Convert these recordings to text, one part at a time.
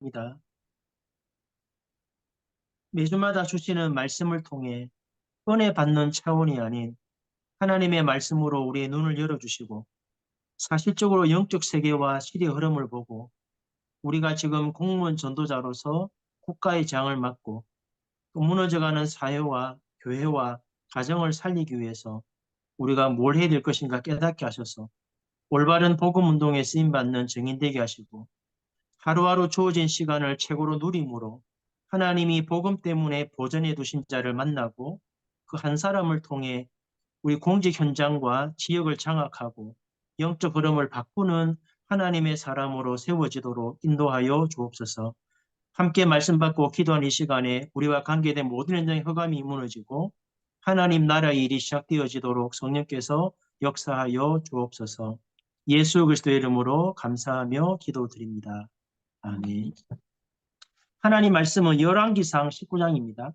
입니다. 매주마다 주시는 말씀을 통해 은혜 받는 차원이 아닌 하나님의 말씀으로 우리의 눈을 열어주시고 사실적으로 영적 세계와 시대 흐름을 보고 우리가 지금 공무원 전도자로서 국가의 장을 맡고 또 무너져가는 사회와 교회와 가정을 살리기 위해서 우리가 뭘 해야 될 것인가 깨닫게 하셔서 올바른 복음 운동에 쓰임받는 증인되게 하시고 하루하루 주어진 시간을 최고로 누림으로 하나님이 복음 때문에 보전해 두신 자를 만나고 그 한 사람을 통해 우리 공직 현장과 지역을 장악하고 영적 흐름을 바꾸는 하나님의 사람으로 세워지도록 인도하여 주옵소서. 함께 말씀 받고 기도한 이 시간에 우리와 관계된 모든 현장의 허감이 무너지고 하나님 나라의 일이 시작되어지도록 성령께서 역사하여 주옵소서. 예수 그리스도의 이름으로 감사하며 기도드립니다. 아멘. 하나님 말씀은 열왕기상 19장입니다.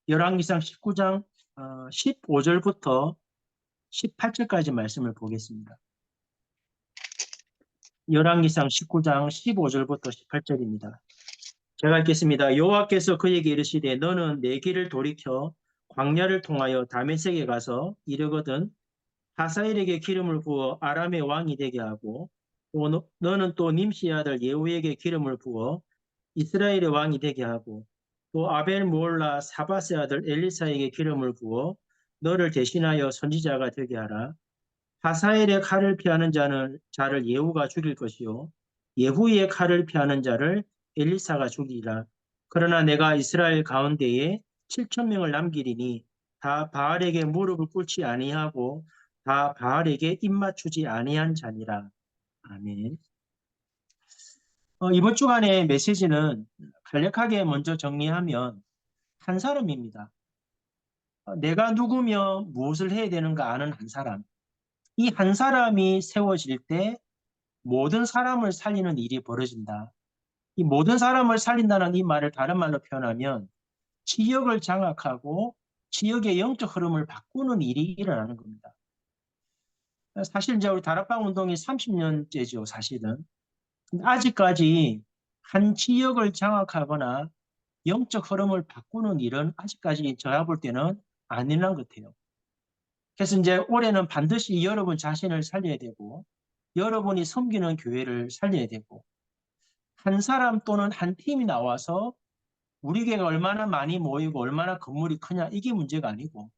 열왕기상 19장 15절부터 18절까지 말씀을 보겠습니다. 열왕기상 19장 15절부터 18절입니다. 제가 읽겠습니다. 여호와께서 그에게 이르시되 너는 내 길을 돌이켜 광야를 통하여 다메섹에 가서 이르거든 하사엘에게 기름을 부어 아람의 왕이 되게 하고 또 너는 또 님시의 아들 예후에게 기름을 부어 이스라엘의 왕이 되게 하고 또 아벨 모올라 사바스의 아들 엘리사에게 기름을 부어 너를 대신하여 선지자가 되게 하라. 하사엘의 칼을 피하는 자를 예후가 죽일 것이요 예후의 칼을 피하는 자를 엘리사가 죽이라. 그러나 내가 이스라엘 가운데에 7천 명을 남기리니 다 바알에게 무릎을 꿇지 아니하고 다 바알에게 입맞추지 아니한 자니라. 아멘. 이번 주간의 메시지는 간략하게 먼저 정리하면 한 사람입니다. 내가 누구며 무엇을 해야 되는가 아는 한 사람. 이 한 사람이 세워질 때 모든 사람을 살리는 일이 벌어진다. 이 모든 사람을 살린다는 이 말을 다른 말로 표현하면 지역을 장악하고 지역의 영적 흐름을 바꾸는 일이 일어나는 겁니다. 사실 이제 우리 다락방 운동이 30년째죠, 사실은. 근데 아직까지 한 지역을 장악하거나 영적 흐름을 바꾸는 일은 아직까지 제가 볼 때는 안 일어난 것 같아요. 그래서 이제 올해는 반드시 여러분 자신을 살려야 되고 여러분이 섬기는 교회를 살려야 되고 한 사람 또는 한 팀이 나와서 우리 교회가 얼마나 많이 모이고 얼마나 건물이 크냐 이게 문제가 아니고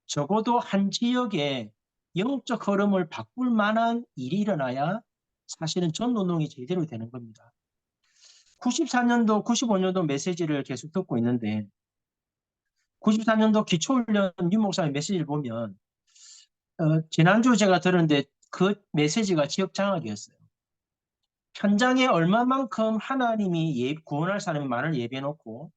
적어도 한 지역에 영적 흐름을 바꿀 만한 일이 일어나야 사실은 전도운동이 제대로 되는 겁니다. 94년도, 95년도 메시지를 계속 듣고 있는데 94년도 기초훈련 유목사의 메시지를 보면 지난주 제가 들었는데 그 메시지가 지역 장악이었어요. 현장에 얼마만큼 하나님이 구원할 사람이 많을 예배해놓고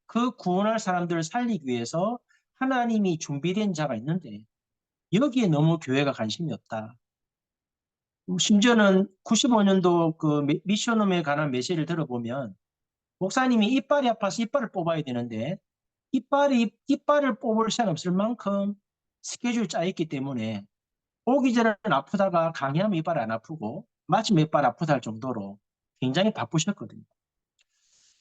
그 구원할 사람들을 살리기 위해서 하나님이 준비된 자가 있는데 여기에 너무 교회가 관심이 없다. 심지어는 95년도 그 미션홈에 관한 메시지를 들어보면 목사님이 이빨이 아파서 이빨을 뽑아야 되는데 이빨을 뽑을 시간 없을 만큼 스케줄 짜 있기 때문에 오기 전에는 아프다가 강의하면 이빨 안 아프고 마침 이빨 아프다 할 정도로 굉장히 바쁘셨거든요.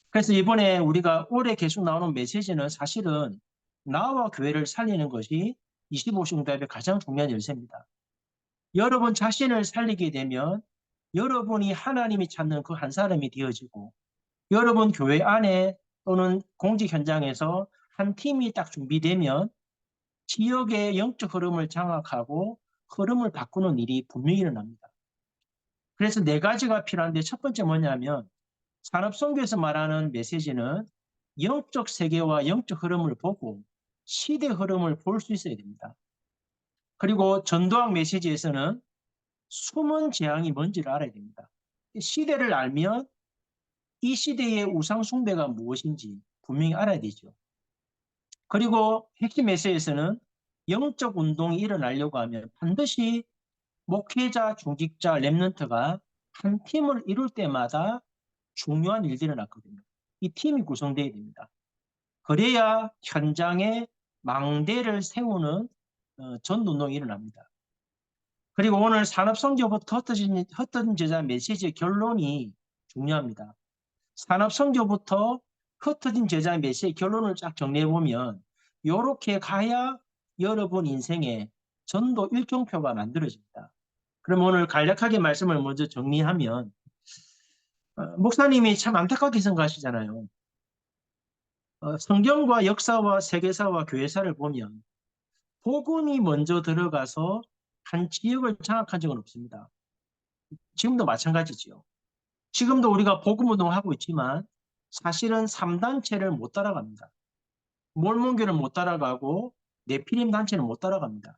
그래서 이번에 우리가 올해 계속 나오는 메시지는 사실은 나와 교회를 살리는 것이 25시 응답의 가장 중요한 열쇠입니다. 여러분 자신을 살리게 되면 여러분이 하나님이 찾는 그 한 사람이 되어지고 여러분 교회 안에 또는 공직 현장에서 한 팀이 딱 준비되면 지역의 영적 흐름을 장악하고 흐름을 바꾸는 일이 분명히 일어납니다. 그래서 네 가지가 필요한데 첫 번째 뭐냐면 산업선교에서 말하는 메시지는 영적 세계와 영적 흐름을 보고 시대 흐름을 볼 수 있어야 됩니다. 그리고 전도학 메시지에서는 숨은 재앙이 뭔지를 알아야 됩니다. 시대를 알면 이 시대의 우상 숭배가 무엇인지 분명히 알아야 되죠. 그리고 핵심 메시지에서는 영적 운동이 일어나려고 하면 반드시 목회자, 중직자, 랩런트가 한 팀을 이룰 때마다 중요한 일들이 일어났거든요. 이 팀이 구성되어야 됩니다. 그래야 현장에 망대를 세우는 전운동이 일어납니다. 그리고 오늘 산업선교부터 흩어진 제자 메시지의 결론이 중요합니다. 산업선교부터 흩어진 제자 메시지의 결론을 쫙 정리해보면 이렇게 가야 여러분 인생에 전도 일정표가 만들어집니다. 그럼 오늘 간략하게 말씀을 먼저 정리하면 목사님이 참 안타깝게 생각하시잖아요. 성경과 역사와 세계사와 교회사를 보면 복음이 먼저 들어가서 한 지역을 장악한 적은 없습니다. 지금도 마찬가지지요. 지금도 우리가 복음 운동을 하고 있지만 사실은 3단체를 못 따라갑니다. 몰몬교를 못 따라가고 네피림 단체는 못 따라갑니다.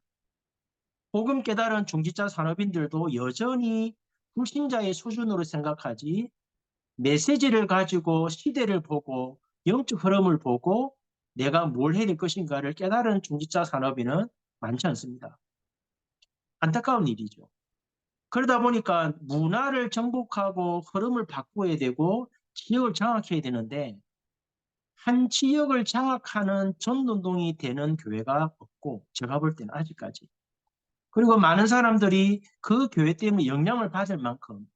복음 깨달은 중지자 산업인들도 여전히 불신자의 수준으로 생각하지 메시지를 가지고 시대를 보고 영적 흐름을 보고 내가 뭘 해야 될 것인가를 깨달은 중지자 산업인은 많지 않습니다. 안타까운 일이죠. 그러다 보니까 문화를 정복하고 흐름을 바꿔야 되고 지역을 장악해야 되는데 한 지역을 장악하는 전운동이 되는 교회가 없고 제가 볼 때는 아직까지. 그리고 많은 사람들이 그 교회 때문에 영향을 받을 만큼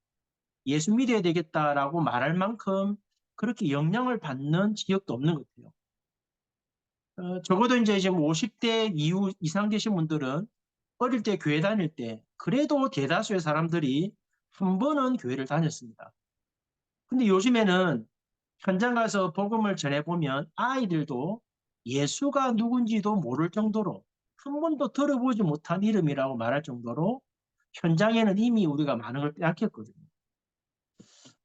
예수 믿어야 되겠다라고 말할 만큼 그렇게 영향을 받는 지역도 없는 것 같아요. 적어도 이제 지금 50대 이후 이상 되신 분들은 어릴 때 교회 다닐 때 그래도 대다수의 사람들이 한 번은 교회를 다녔습니다. 근데 요즘에는 현장 가서 복음을 전해보면 아이들도 예수가 누군지도 모를 정도로 한 번도 들어보지 못한 이름이라고 말할 정도로 현장에는 이미 우리가 많은 걸 빼앗겼거든요.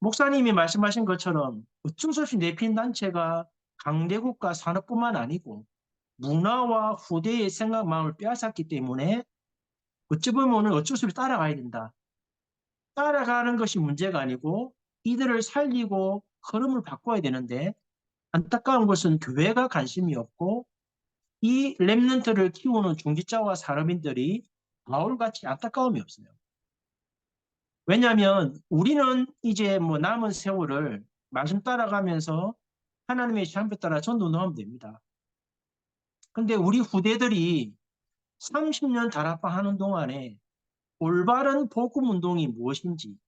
목사님이 말씀하신 것처럼 어쩔 수 없이 내핀 단체가 강대국가 산업뿐만 아니고 문화와 후대의 생각 마음을 빼앗았기 때문에 어찌 보면 어쩔 수 없이 따라가야 된다. 따라가는 것이 문제가 아니고 이들을 살리고 흐름을 바꿔야 되는데 안타까운 것은 교회가 관심이 없고 이 렘넌트를 키우는 중직자와 산업인들이 바울같이 안타까움이 없어요. 왜냐하면 우리는 이제 뭐 남은 세월을 말씀 따라가면서 하나님의 시한표 따라 전도하면 됩니다. 근데 우리 후대들이 30년 다락방 하는 동안에 올바른 복음 운동이 무엇인지,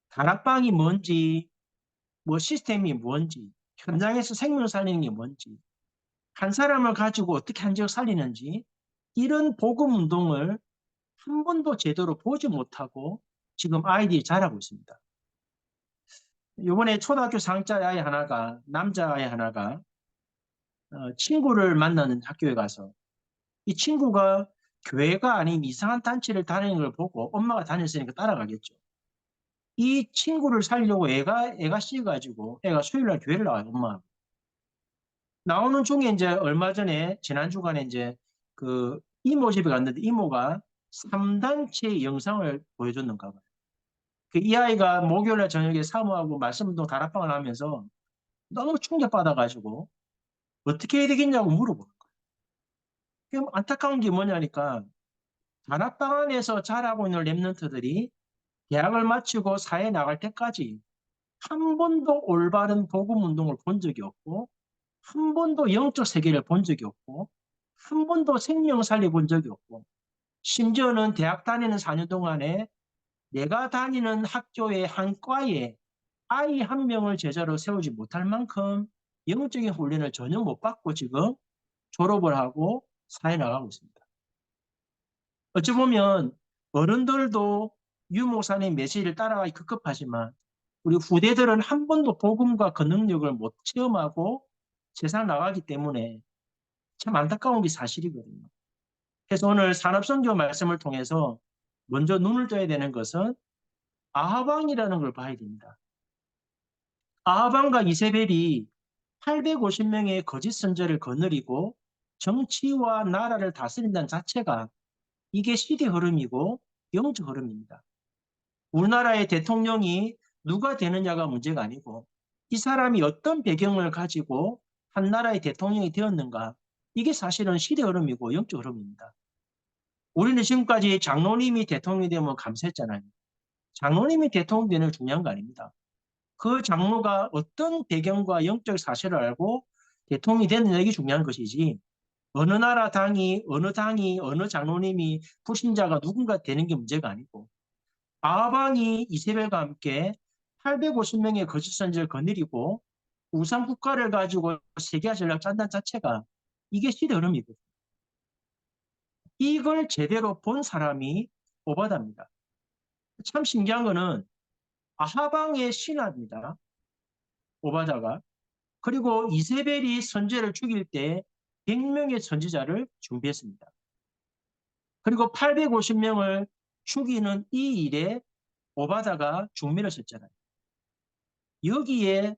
다락방이 뭔지, 뭐 시스템이 뭔지, 현장에서 생명 살리는 게 뭔지, 한 사람을 가지고 어떻게 한 지역 살리는지 이런 복음 운동을 한 번도 제대로 보지 못하고 지금 아이들이 자라고 있습니다. 이번에 초등학교 4학년 아이 하나가 남자아이 하나가 친구를 만나는 학교에 가서 이 친구가 교회가 아닌 이상한 단체를 다니는 걸 보고 엄마가 다녔으니까 따라가겠죠. 이 친구를 살려고 애가 씌어가지고 애가 수요일날 교회를 나와요, 엄마. 나오는 중에 이제 얼마 전에 지난 주간에 이제 그 이모 집에 갔는데 이모가 3단체 영상을 보여줬는가 봐요. 이 아이가 목요일날 저녁에 사모하고 말씀운동 다락방을 하면서 너무 충격받아가지고 어떻게 해야 되겠냐고 물어보는 거예요. 그럼 안타까운 게 뭐냐니까 다락방 안에서 자라고 있는 랩런트들이 대학을 마치고 사회에 나갈 때까지 한 번도 올바른 복음 운동을 본 적이 없고 한 번도 영적 세계를 본 적이 없고 한 번도 생명 살려본 적이 없고 심지어는 대학 다니는 4년 동안에 내가 다니는 학교의 한 과에 아이 한 명을 제자로 세우지 못할 만큼 영적인 훈련을 전혀 못 받고 지금 졸업을 하고 사회 나가고 있습니다. 어찌 보면 어른들도 유 목사님 메시지를 따라가기 급급하지만 우리 후대들은 한 번도 복음과 그 능력을 못 체험하고 세상 나가기 때문에 참 안타까운 게 사실이거든요. 그래서 오늘 산업선교 말씀을 통해서 먼저 눈을 떠야 되는 것은 아하방이라는 걸 봐야 됩니다. 아하방과 이세벨이 850명의 거짓 선지자를 거느리고 정치와 나라를 다스린다는 자체가 이게 시대 흐름이고 영적 흐름입니다. 우리나라의 대통령이 누가 되느냐가 문제가 아니고 이 사람이 어떤 배경을 가지고 한 나라의 대통령이 되었는가 이게 사실은 시대 흐름이고 영적 흐름입니다. 우리는 지금까지 장로님이 대통령이 되면 감사했잖아요. 장로님이 대통령 되는 게 중요한 거 아닙니다. 그 장로가 어떤 배경과 영적 사실을 알고 대통령이 됐느냐 이게 중요한 것이지 어느 나라 당이, 어느 장로님이 불신자가 누군가 되는 게 문제가 아니고 아하방이 이세벨과 함께 850명의 거짓 선지를 거느리고 우상 국가를 가지고 세계화 전략 짠다는 자체가 이게 시대 흐름이거든요. 이걸 제대로 본 사람이 오바다입니다. 참 신기한 거는 아하방의 신하입니다. 오바다가. 그리고 이세벨이 선지자를 죽일 때 100명의 선지자를 준비했습니다. 그리고 850명을 죽이는 이 일에 오바다가 중매를 섰잖아요. 여기에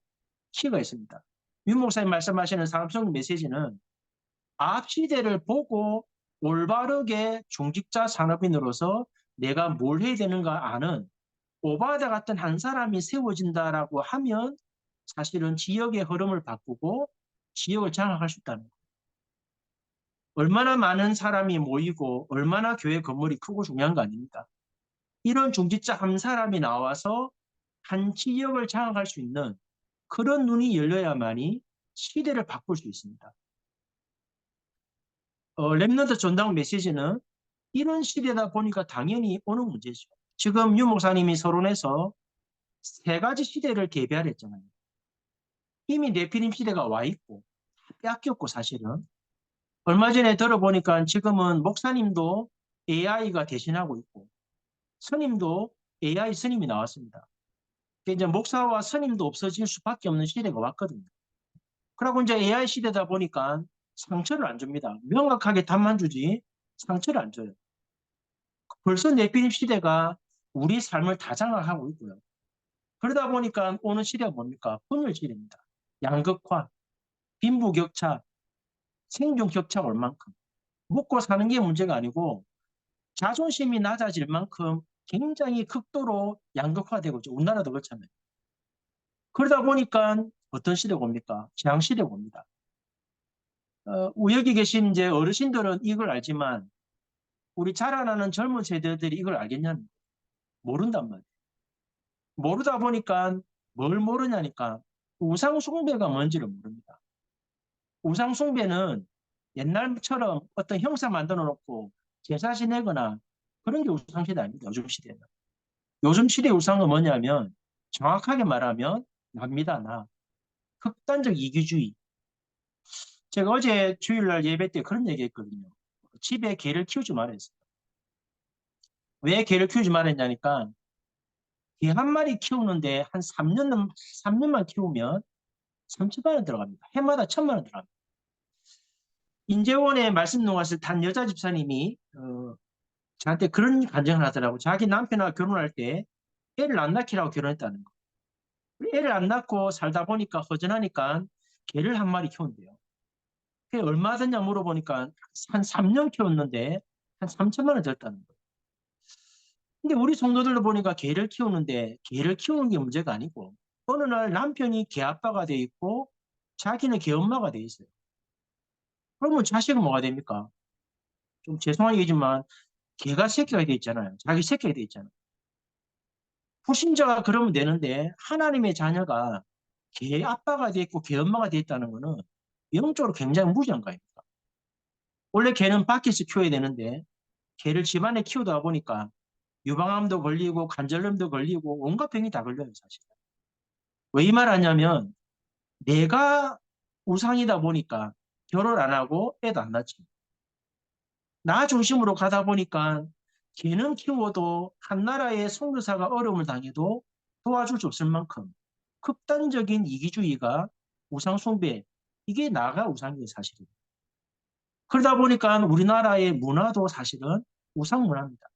키가 있습니다. 윤 목사님 말씀하시는 삼성 메시지는 앞 시대를 보고 올바르게 중직자 산업인으로서 내가 뭘 해야 되는가 아는 오바다 같은 한 사람이 세워진다라고 하면 사실은 지역의 흐름을 바꾸고 지역을 장악할 수 있다는 거예요. 얼마나 많은 사람이 모이고 얼마나 교회 건물이 크고 중요한 거 아닙니까? 이런 중직자 한 사람이 나와서 한 지역을 장악할 수 있는 그런 눈이 열려야만이 시대를 바꿀 수 있습니다. 랩넌트 전당 메시지는 이런 시대다 보니까 당연히 오는 문제죠. 지금 유 목사님이 서론에서 세 가지 시대를 개별했잖아요. 이미 네피림 시대가 와 있고 뺏겼고 사실은 얼마 전에 들어보니까 지금은 목사님도 AI가 대신하고 있고 스님도 AI 스님이 나왔습니다. 이제 목사와 스님도 없어질 수밖에 없는 시대가 왔거든요. 그러고 이제 AI 시대다 보니까 상처를 안 줍니다. 명확하게 답만 주지 상처를 안 줘요. 벌써 네피림 시대가 우리 삶을 다 장악하고 있고요. 그러다 보니까 오는 시대가 뭡니까? 분열 시대입니다. 양극화, 빈부격차, 생존격차가 올 만큼. 먹고 사는 게 문제가 아니고 자존심이 낮아질 만큼 굉장히 극도로 양극화되고 있죠. 우리나라도 그렇잖아요. 그러다 보니까 어떤 시대가 옵니까? 재앙시대가 옵니다. 여기 계신 이제 어르신들은 이걸 알지만 우리 자라나는 젊은 세대들이 이걸 알겠냐는 모른단 말이에요. 모르다 보니까 뭘 모르냐니까 우상 숭배가 뭔지를 모릅니다. 우상 숭배는 옛날처럼 어떤 형사 만들어 놓고 제사 지내거나 그런 게 우상 시대 아닙니다. 요즘 시대는. 요즘 시대 우상은 뭐냐면 정확하게 말하면 납니다. 나. 극단적 이기주의. 제가 어제 주일날 예배 때 그런 얘기 했거든요. 집에 개를 키우지 말았어요. 왜 개를 키우지 말았냐니까 개 한 마리 키우는데 한 3년만 키우면 3천만 원 들어갑니다. 해마다 1,000만 원 들어갑니다. 인재원에 말씀 놓았을 단 여자 집사님이 저한테 그런 간증을 하더라고. 자기 남편하고 결혼할 때 애를 안 낳기라고 결혼했다는 거. 애를 안 낳고 살다 보니까 허전하니까 개를 한 마리 키운대요. 그게 얼마 드냐 물어보니까 한 3년 키웠는데 한 3천만 원 들었다는 거예요. 근데 우리 성도들도 보니까 개를 키우는데 개를 키우는 게 문제가 아니고 어느 날 남편이 개 아빠가 돼 있고 자기는 개 엄마가 돼 있어요. 그러면 자식은 뭐가 됩니까? 좀 죄송하게 얘기지만 개가 새끼가 돼 있잖아요. 자기 새끼가 돼 있잖아요. 불신자가 그러면 되는데 하나님의 자녀가 개 아빠가 돼 있고 개 엄마가 돼 있다는 거는 영적으로 굉장히 무지한 거입니다. 원래 개는 밖에서 키워야 되는데 개를 집안에 키우다 보니까 유방암도 걸리고 관절염도 걸리고 온갖 병이 다 걸려요, 사실. 왜 이 말 하냐면 내가 우상이다 보니까 결혼 안 하고 애도 안 낳지. 나 중심으로 가다 보니까 개는 키워도 한 나라의 선교사가 어려움을 당해도 도와줄 수 없을 만큼 극단적인 이기주의가 우상 숭배, 이게 나가 우상이에요, 사실은. 그러다 보니까 우리나라의 문화도 사실은 우상 문화입니다.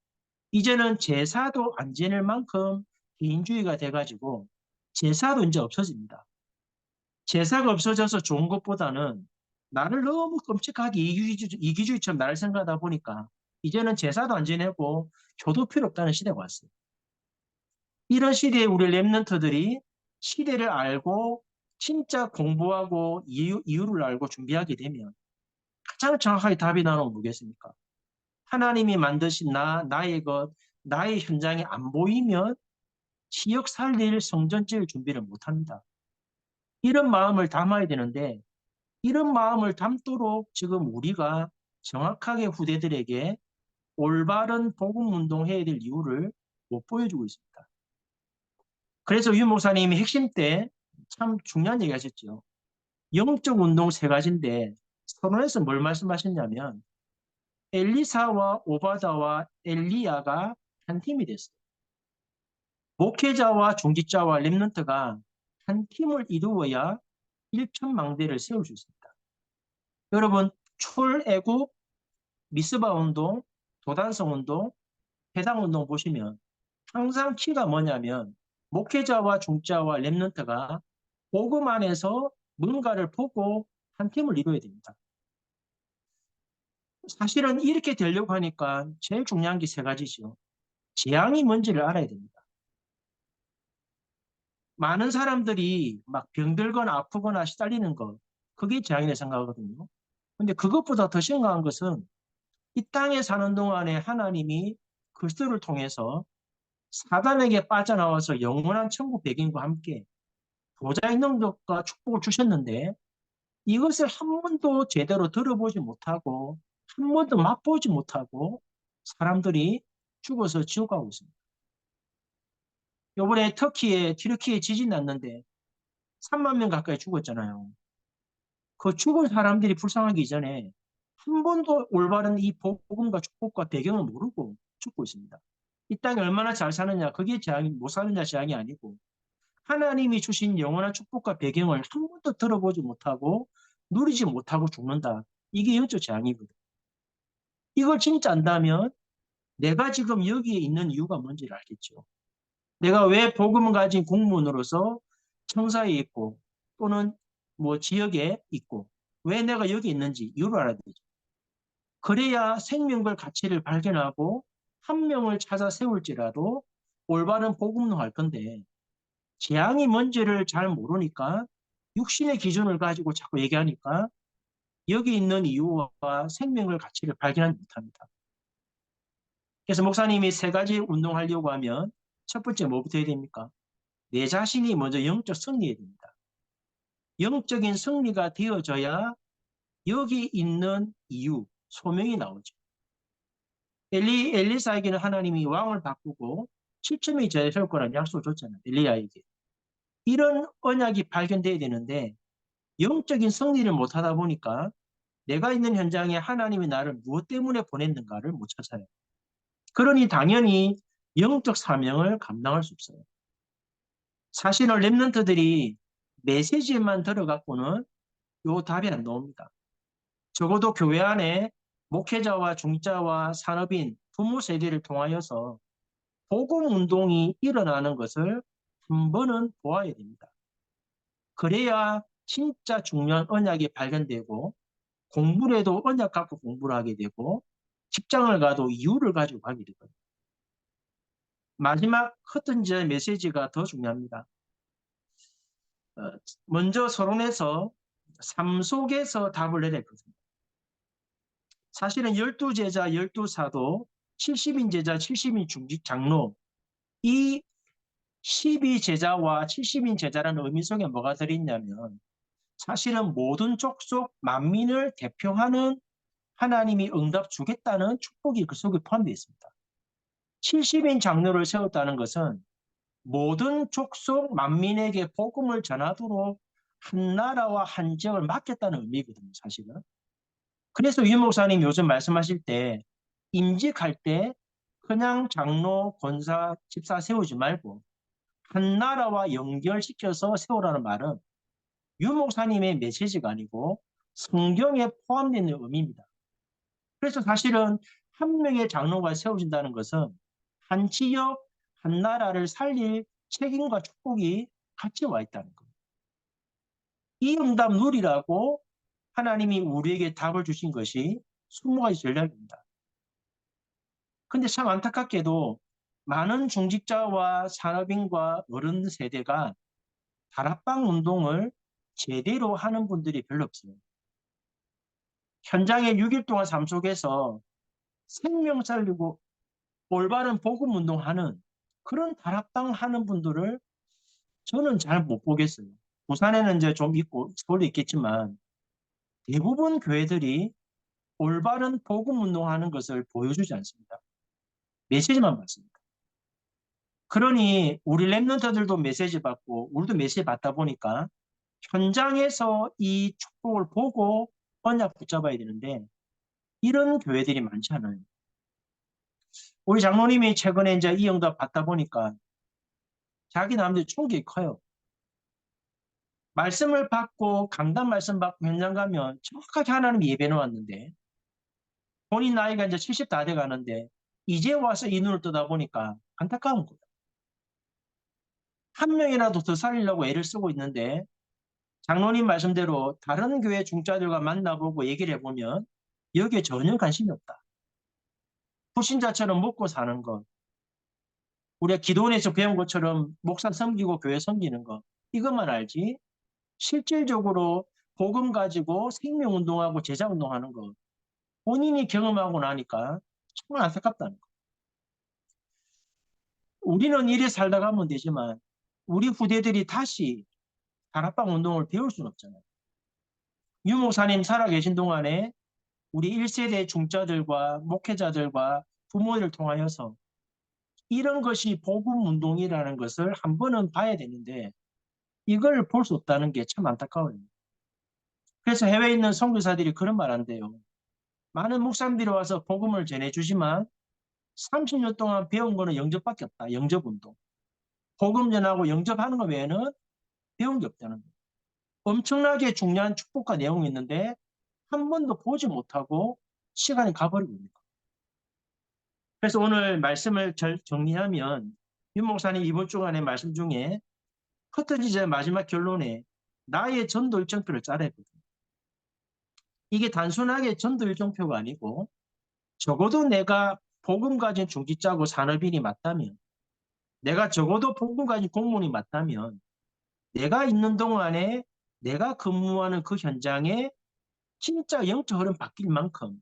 이제는 제사도 안 지낼 만큼 개인주의가 돼가지고 제사도 이제 없어집니다. 제사가 없어져서 좋은 것보다는 나를 너무 끔찍하게 이기주의처럼 나를 생각하다 보니까 이제는 제사도 안 지내고 교도 필요 없다는 시대가 왔어요. 이런 시대에 우리 랩런트들이 시대를 알고 진짜 공부하고 이유를 알고 준비하게 되면 가장 정확하게 답이 나오는 거 뭐겠습니까? 하나님이 만드신 나의 것, 나의 현장이 안 보이면 지역 살릴 성전 지을 준비를 못합니다. 이런 마음을 담아야 되는데 이런 마음을 담도록 지금 우리가 정확하게 후대들에게 올바른 복음 운동해야 될 이유를 못 보여주고 있습니다. 그래서 유 목사님이 핵심 때 참 중요한 얘기 하셨죠. 영적 운동 세 가지인데 서론에서 뭘 말씀하셨냐면 엘리사와 오바다와 엘리야가 한 팀이 됐어요. 목회자와 중직자와 렘넌트가 한 팀을 이루어야 일천망대를 세울 수 있습니다. 여러분 출애굽, 미스바 운동, 도단성 운동, 해당 운동 보시면 항상 키가 뭐냐면 목회자와 중자와 렘넌트가 복음 안에서 뭔가를 보고 한 팀을 이루어야 됩니다. 사실은 이렇게 되려고 하니까 제일 중요한 게 세 가지죠. 재앙이 뭔지를 알아야 됩니다. 많은 사람들이 막 병들거나 아프거나 시달리는 것, 그게 재앙이라고 생각하거든요. 근데 그것보다 더 심각한 것은 이 땅에 사는 동안에 하나님이 그리스도를 통해서 사단에게 빠져나와서 영원한 천국 백인과 함께 보좌의 능력과 축복을 주셨는데 이것을 한 번도 제대로 들어보지 못하고 한 번도 맛보지 못하고 사람들이 죽어서 지옥 가고 있습니다. 이번에 튀르키예 지진 났는데 3만 명 가까이 죽었잖아요. 그 죽은 사람들이 불쌍하기 이전에 한 번도 올바른 이 복음과 축복과 배경을 모르고 죽고 있습니다. 이 땅에 얼마나 잘 사느냐, 그게 재앙이, 못 사느냐 재앙이 아니고 하나님이 주신 영원한 축복과 배경을 한 번도 들어보지 못하고 누리지 못하고 죽는다. 이게 영적 재앙이거든. 이걸 진짜 안다면 내가 지금 여기에 있는 이유가 뭔지를 알겠죠. 내가 왜 복음을 가진 공무원으로서 청사에 있고 또는 뭐 지역에 있고 왜 내가 여기 있는지 이유를 알아야 되죠. 그래야 생명별 가치를 발견하고 한 명을 찾아 세울지라도 올바른 복음을 할 건데 재앙이 뭔지를 잘 모르니까 육신의 기준을 가지고 자꾸 얘기하니까 여기 있는 이유와 생명의 가치를 발견하지 못합니다. 그래서 목사님이 세 가지 운동하려고 하면 첫 번째 뭐부터 해야 됩니까? 내 자신이 먼저 영적 승리해야 됩니다. 영적인 승리가 되어져야 여기 있는 이유, 소명이 나오죠. 엘리사에게는 하나님이 왕을 바꾸고 7천 명이 제자 세울 거라는 약속을 줬잖아요. 엘리야에게. 이런 언약이 발견돼야 되는데 영적인 승리를 못하다 보니까 내가 있는 현장에 하나님이 나를 무엇 때문에 보냈는가를 못 찾아요. 그러니 당연히 영적 사명을 감당할 수 없어요. 사실은 랩런트들이 메시지만 들어갖고는 요 답이 안 나옵니다. 적어도 교회 안에 목회자와 중자와 산업인, 부모 세대를 통하여서 복음 운동이 일어나는 것을 한 번은 보아야 됩니다. 그래야 진짜 중요한 언약이 발견되고 공부를 해도 언약 갖고 공부를 하게 되고 직장을 가도 이유를 가지고 가게 되거든요. 마지막 커튼제 메시지가 더 중요합니다. 먼저 서론에서 삶 속에서 답을 내렸거든요. 사실은 12제자, 12사도, 70인 제자, 70인 중직 장로 이 12제자와 70인 제자라는 의미 속에 뭐가 들어있냐면 사실은 모든 족속 만민을 대표하는 하나님이 응답 주겠다는 축복이 그 속에 포함되어 있습니다. 70인 장로를 세웠다는 것은 모든 족속 만민에게 복음을 전하도록 한 나라와 한 지역을 맡겼다는 의미거든요, 사실은. 그래서 유 목사님 요즘 말씀하실 때 임직할 때 그냥 장로, 권사, 집사 세우지 말고 한 나라와 연결시켜서 세우라는 말은 유 목사님의 메시지가 아니고 성경에 포함되어 있는 의미입니다. 그래서 사실은 한 명의 장로가 세워진다는 것은 한 지역, 한 나라를 살릴 책임과 축복이 같이 와 있다는 거예요. 이 응답 누리라고 하나님이 우리에게 답을 주신 것이 20가지 전략입니다. 근데 참 안타깝게도 많은 중직자와 산업인과 어른 세대가 다락방 운동을 제대로 하는 분들이 별로 없어요. 현장에 6일 동안 삶 속에서 생명 살리고 올바른 복음 운동하는 그런 다락방 하는 분들을 저는 잘 못 보겠어요. 부산에는 이제 좀 있고 서울도 있겠지만 대부분 교회들이 올바른 복음 운동하는 것을 보여주지 않습니다. 메시지만 받습니다. 그러니 우리 랩런트들도 메시지 받고 우리도 메시지 받다 보니까 현장에서 이 축복을 보고 언약 붙잡아야 되는데 이런 교회들이 많지 않아요. 우리 장로님이 최근에 이제 이 응답 받다 보니까 자기 나름대로 충격이 커요. 말씀을 받고 강단 말씀 받고 현장 가면 정확하게 하나님이 예배해 놓았는데 본인 나이가 이제 70 다 돼 가는데 이제 와서 이 눈을 뜨다 보니까 안타까운 거예요. 한 명이라도 더 살리려고 애를 쓰고 있는데 장로님 말씀대로 다른 교회 중자들과 만나보고 얘기를 해보면 여기에 전혀 관심이 없다. 불신자처럼 먹고 사는 것, 우리가 기도원에서 배운 것처럼 목사 섬기고 교회 섬기는 것, 이것만 알지 실질적으로 복음 가지고 생명운동하고 제자운동하는 것 본인이 경험하고 나니까 정말 안타깝다는 거. 우리는 이래 살다 가면 되지만 우리 후대들이 다시 다락방 운동을 배울 수는 없잖아요. 유 목사님 살아계신 동안에 우리 1세대 중자들과 목회자들과 부모를 통하여서 이런 것이 복음 운동이라는 것을 한 번은 봐야 되는데 이걸 볼 수 없다는 게 참 안타까워요. 그래서 해외에 있는 선교사들이 그런 말 한대요. 많은 목사님들이 와서 복음을 전해주지만 30년 동안 배운 거는 영접밖에 없다. 영접운동. 복음 전하고 영접하는 것 외에는 배운 게 없다는 거예요. 엄청나게 중요한 축복과 내용이 있는데 한 번도 보지 못하고 시간이 가버리고 있는 거예요. 그래서 오늘 말씀을 정리하면 윤 목사님 이번 주간의 말씀 중에 흩어지자 마지막 결론에 나의 전도 일정표를 짜라 했거든요. 이게 단순하게 전도 일정표가 아니고 적어도 내가 복음 가진 중직자고 산업인이 맞다면 내가 적어도 복음 가진 공무원이 맞다면 내가 있는 동안에 내가 근무하는 그 현장에 진짜 영적 흐름 바뀔 만큼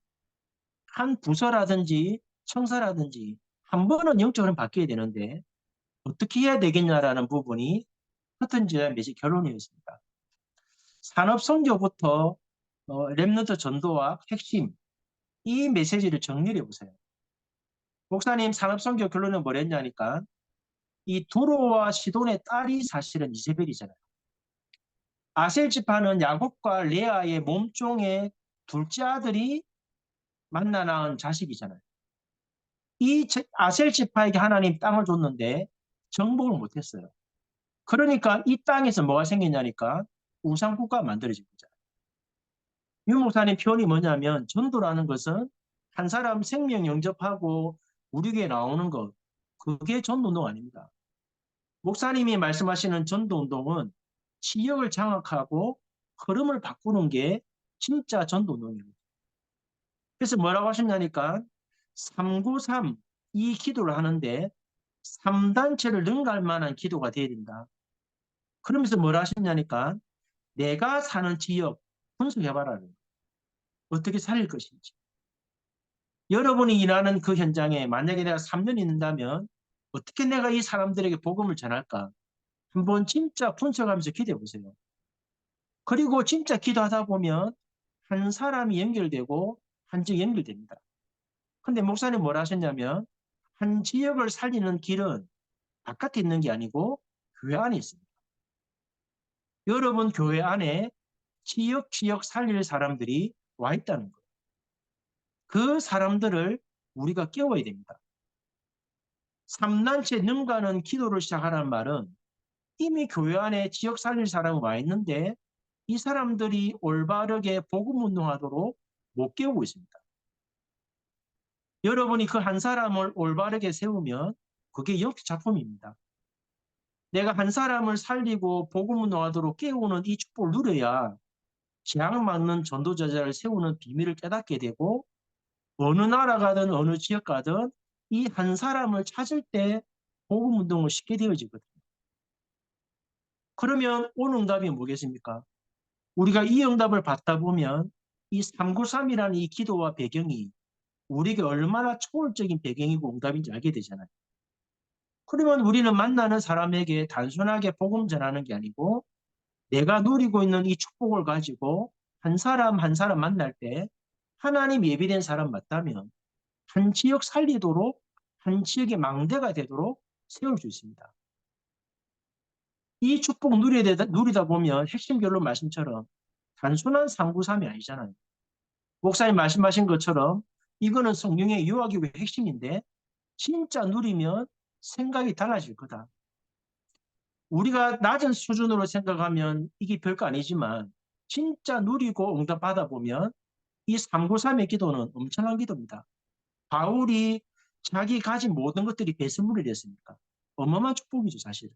한 부서라든지 청사라든지 한 번은 영적 흐름 바뀌어야 되는데 어떻게 해야 되겠냐라는 부분이 흩어지자 메시 결론이었습니다. 산업 선교부터 랩런트 전도와 핵심 이 메시지를 정리해 보세요. 목사님 산업 선교 결론은 뭐랬냐니까 이 두로와 시돈의 딸이 사실은 이세벨이잖아요. 아셀 지파는 야곱과 레아의 몸종의 둘째 아들이 만나 낳은 자식이잖아요. 이 아셀 지파에게 하나님 땅을 줬는데 정복을 못했어요. 그러니까 이 땅에서 뭐가 생기냐니까 우상국가가 만들어진 거잖아요. 유 목사님 표현이 뭐냐면 전도라는 것은 한 사람 생명 영접하고 우리 교회 나오는 것 그게 전도운동 아닙니다. 목사님이 말씀하시는 전도운동은 지역을 장악하고 흐름을 바꾸는 게 진짜 전도운동입니다. 그래서 뭐라고 하셨냐니까 393 이 기도를 하는데 3단체를 능가할 만한 기도가 돼야 된다. 그러면서 뭐라 하셨냐니까 내가 사는 지역 분석해봐라. 어떻게 살릴 것인지. 여러분이 일하는 그 현장에 만약에 내가 3년 있는다면 어떻게 내가 이 사람들에게 복음을 전할까? 한번 진짜 분석하면서 기도해 보세요. 그리고 진짜 기도하다 보면 한 사람이 연결되고 한 지역이 연결됩니다. 근데 목사님 뭐라 하셨냐면 한 지역을 살리는 길은 바깥에 있는 게 아니고 교회 안에 있습니다. 여러분 교회 안에 지역 살릴 사람들이 와 있다는 거예요. 그 사람들을 우리가 깨워야 됩니다. 3단체 능가하는 기도를 시작하라는 말은 이미 교회 안에 지역 살릴 사람이 와 있는데 이 사람들이 올바르게 복음 운동하도록 못 깨우고 있습니다. 여러분이 그 한 사람을 올바르게 세우면 그게 역시 작품입니다. 내가 한 사람을 살리고 복음 운동하도록 깨우는 이 축복을 누려야 재앙 막는 전도자를 세우는 비밀을 깨닫게 되고 어느 나라 가든 어느 지역 가든 이 한 사람을 찾을 때 복음 운동을 쉽게 되어지거든요. 그러면 오늘 응답이 뭐겠습니까? 우리가 이 응답을 받다 보면 이 393이라는 이 기도와 배경이 우리에게 얼마나 초월적인 배경이고 응답인지 알게 되잖아요. 그러면 우리는 만나는 사람에게 단순하게 복음 전하는 게 아니고 내가 누리고 있는 이 축복을 가지고 한 사람 한 사람 만날 때 하나님 예비된 사람 맞다면 한 지역 살리도록 한 지역의 망대가 되도록 세울 수 있습니다. 이 축복 누리다 보면 핵심 결론 말씀처럼 단순한 상부삼이 아니잖아요. 목사님 말씀하신 것처럼 이거는 성경의 유아교육의 핵심인데 진짜 누리면 생각이 달라질 거다. 우리가 낮은 수준으로 생각하면 이게 별거 아니지만 진짜 누리고 응답 받아보면 이 393의 기도는 엄청난 기도입니다. 바울이 자기 가진 모든 것들이 배설물이 됐으니까 어마어마한 축복이죠, 사실은.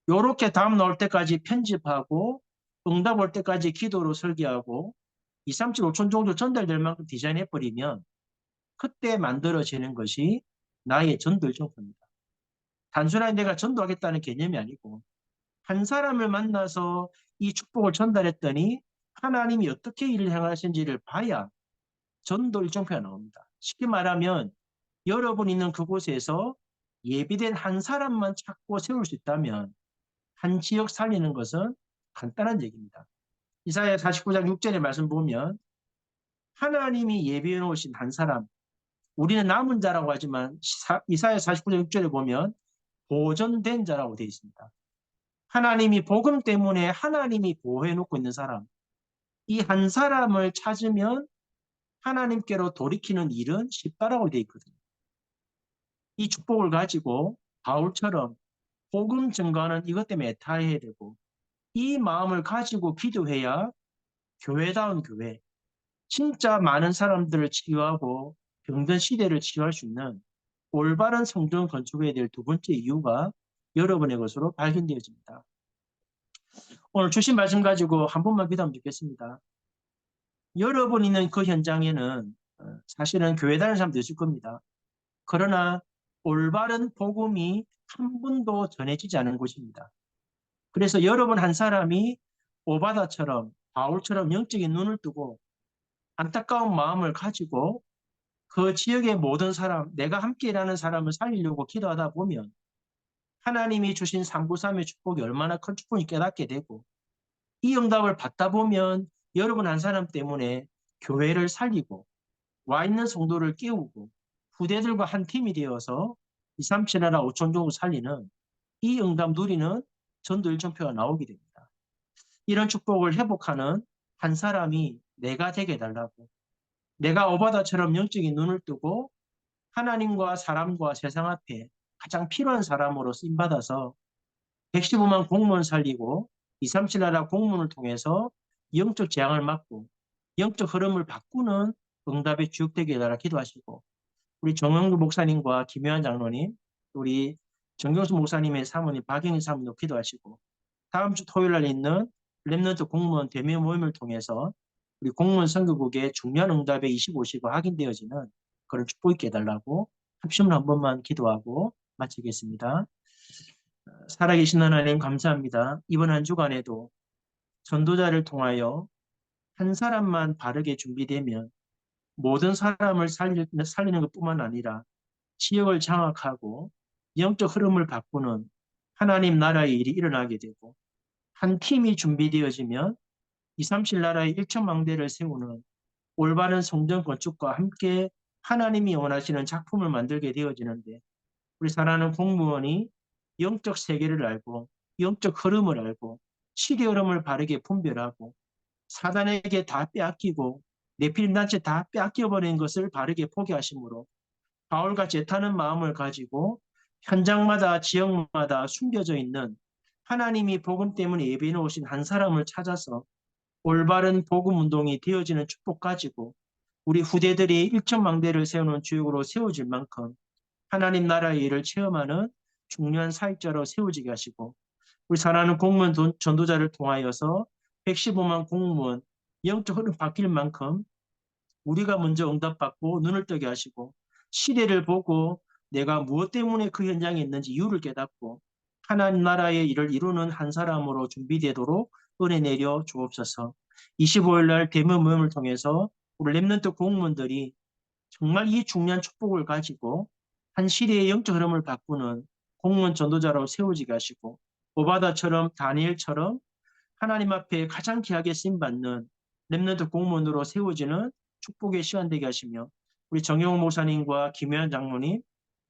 요렇게 다음 나올 때까지 편집하고 응답 올 때까지 기도로 설계하고 2, 3, 7, 5천 정도 전달될 만큼 디자인해버리면 그때 만들어지는 것이 나의 전도 일정표입니다. 단순하게 내가 전도하겠다는 개념이 아니고 한 사람을 만나서 이 축복을 전달했더니 하나님이 어떻게 일을 행하시는지를 봐야 전도 일정표가 나옵니다. 쉽게 말하면 여러분 있는 그곳에서 예비된 한 사람만 찾고 세울 수 있다면 한 지역 살리는 것은 간단한 얘기입니다. 이사야 49장 6절의 말씀 보면 하나님이 예비해 놓으신 한 사람, 우리는 남은 자라고 하지만 이사야 49장 6절에 보면 보존된 자라고 되어 있습니다. 하나님이 복음 때문에 하나님이 보호해 놓고 있는 사람, 이 한 사람을 찾으면 하나님께로 돌이키는 일은 쉽다라고 되어 있거든요. 이 축복을 가지고 바울처럼 복음 증거하는 이것 때문에 애타해야 되고 이 마음을 가지고 기도해야 교회다운 교회, 진짜 많은 사람들을 치유하고 병든 시대를 치유할 수 있는 올바른 성전 건축해야 될 두 번째 이유가 여러분의 것으로 발견되어집니다. 오늘 주신 말씀 가지고 한 번만 기도하면 좋겠습니다. 여러분 있는 그 현장에는 사실은 교회 다니는 사람도 있을 겁니다. 그러나 올바른 복음이 한 번도 전해지지 않은 곳입니다. 그래서 여러분 한 사람이 오바다처럼 바울처럼 영적인 눈을 뜨고 안타까운 마음을 가지고 그 지역의 모든 사람, 내가 함께 일하는 사람을 살리려고 기도하다 보면 하나님이 주신 393의 축복이 얼마나 큰 축복인지 깨닫게 되고 이 응답을 받다 보면 여러분 한 사람 때문에 교회를 살리고 와 있는 성도를 깨우고 후대들과 한 팀이 되어서 2, 3, 7, 나라 5천 정도 살리는 이 응답 누리는 전도 일정표가 나오게 됩니다. 이런 축복을 회복하는 한 사람이 내가 되게 해달라고 내가 오바다처럼 영적인 눈을 뜨고 하나님과 사람과 세상 앞에 가장 필요한 사람으로 쓰임받아서 115만 공무원 살리고 237 나라 공무원을 통해서 영적 재앙을 막고 영적 흐름을 바꾸는 응답의 주역되게 해달라 기도하시고 우리 정영주 목사님과 김효한 장로님, 우리 정경수 목사님의 사모님 박영희 사모님도 기도하시고 다음 주 토요일 날 있는 랩넌트 공무원 대면 모임을 통해서 우리 공무원 선교국의 중요한 응답의 25시가 확인되어지는 그런 축복 있게 해달라고 합심을 한 번만 기도하고 마치겠습니다. 살아계신 하나님 감사합니다. 이번 한 주간에도 전도자를 통하여 한 사람만 바르게 준비되면 모든 사람을 살리는 것뿐만 아니라 지역을 장악하고 영적 흐름을 바꾸는 하나님 나라의 일이 일어나게 되고 한 팀이 준비되어지면 2, 3칠 나라의 일천망대를 세우는 올바른 성전 건축과 함께 하나님이 원하시는 작품을 만들게 되어지는데 우리 사랑하는 공무원이 영적 세계를 알고 영적 흐름을 알고 시대 흐름을 바르게 분별하고 사단에게 다 빼앗기고 네필림단체 다 빼앗겨버린 것을 바르게 포기하심으로 바울같이 애타는 마음을 가지고 현장마다 지역마다 숨겨져 있는 하나님이 복음 때문에 예배해 놓으신 한 사람을 찾아서 올바른 복음 운동이 되어지는 축복 가지고 우리 후대들이 일천망대를 세우는 주역으로 세워질 만큼 하나님 나라의 일을 체험하는 중요한 사역자로 세워지게 하시고 우리 사랑하는 공무원 전도자를 통하여서 115만 공무원 영적 흐름 바뀔 만큼 우리가 먼저 응답받고 눈을 뜨게 하시고 시대를 보고 내가 무엇 때문에 그 현장에 있는지 이유를 깨닫고 하나님 나라의 일을 이루는 한 사람으로 준비되도록 은혜 내려 주옵소서. 25일 날 대면 모임을 통해서 우리 랩런트 공무원들이 정말 이 중요한 축복을 가지고 한 시대의 영적 흐름을 바꾸는 공무원 전도자로 세워지게 하시고 오바다처럼 다니엘처럼 하나님 앞에 가장 귀하게 쓰임받는 렘넌트 공무원으로 세워지는 축복의 시간 되게 하시며 우리 정영 목사님과 김혜연 장로님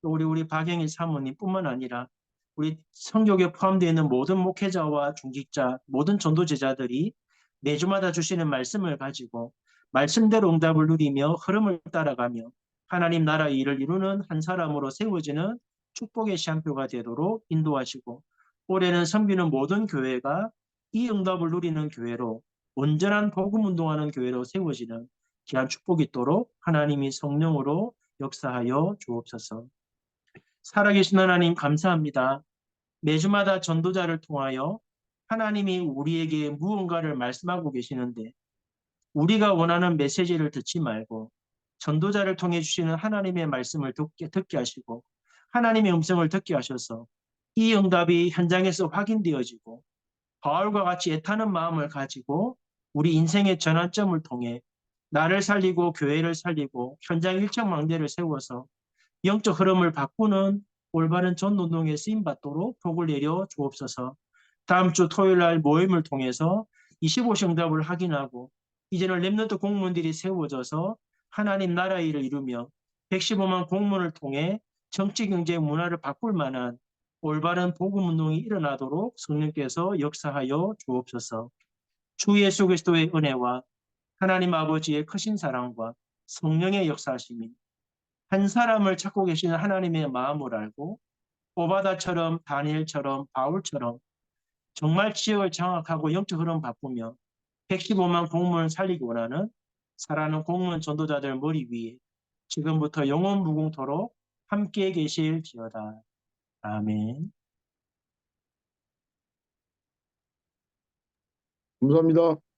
또 우리 박영일 사모님뿐만 아니라 우리 성교에 포함되어 있는 모든 목회자와 중직자, 모든 전도 제자들이 매주마다 주시는 말씀을 가지고 말씀대로 응답을 누리며 흐름을 따라가며 하나님 나라의 일을 이루는 한 사람으로 세워지는 축복의 시한표가 되도록 인도하시고 올해는 섬기는 모든 교회가 이 응답을 누리는 교회로 온전한 복음 운동하는 교회로 세워지는 귀한 축복이 있도록 하나님이 성령으로 역사하여 주옵소서. 살아계신 하나님 감사합니다. 매주마다 전도자를 통하여 하나님이 우리에게 무언가를 말씀하고 계시는데 우리가 원하는 메시지를 듣지 말고 전도자를 통해 주시는 하나님의 말씀을 듣게 하시고 하나님의 음성을 듣게 하셔서 이 응답이 현장에서 확인되어지고 바울과 같이 애타는 마음을 가지고 우리 인생의 전환점을 통해 나를 살리고 교회를 살리고 현장 일정망대를 세워서 영적 흐름을 바꾸는 올바른 전도운동에 쓰임받도록 복을 내려 주옵소서. 다음 주 토요일 날 모임을 통해서 25시 응답을 확인하고 이제는 렘넌트 공무원들이 세워져서 하나님 나라의 일을 이루며 115만 공무원을 통해 정치, 경제, 문화를 바꿀 만한 올바른 복음 운동이 일어나도록 성령께서 역사하여 주옵소서. 주 예수 그리스도의 은혜와 하나님 아버지의 크신 사랑과 성령의 역사하심이 한 사람을 찾고 계시는 하나님의 마음을 알고 오바다처럼 다니엘처럼 바울처럼 정말 지역을 장악하고 영적 흐름 바꾸며 115만 공무원을 살리기 원하는 살아가는 공무원 전도자들 머리 위에 지금부터 영원 무궁토록 함께 계실지어다. 아멘. 감사합니다.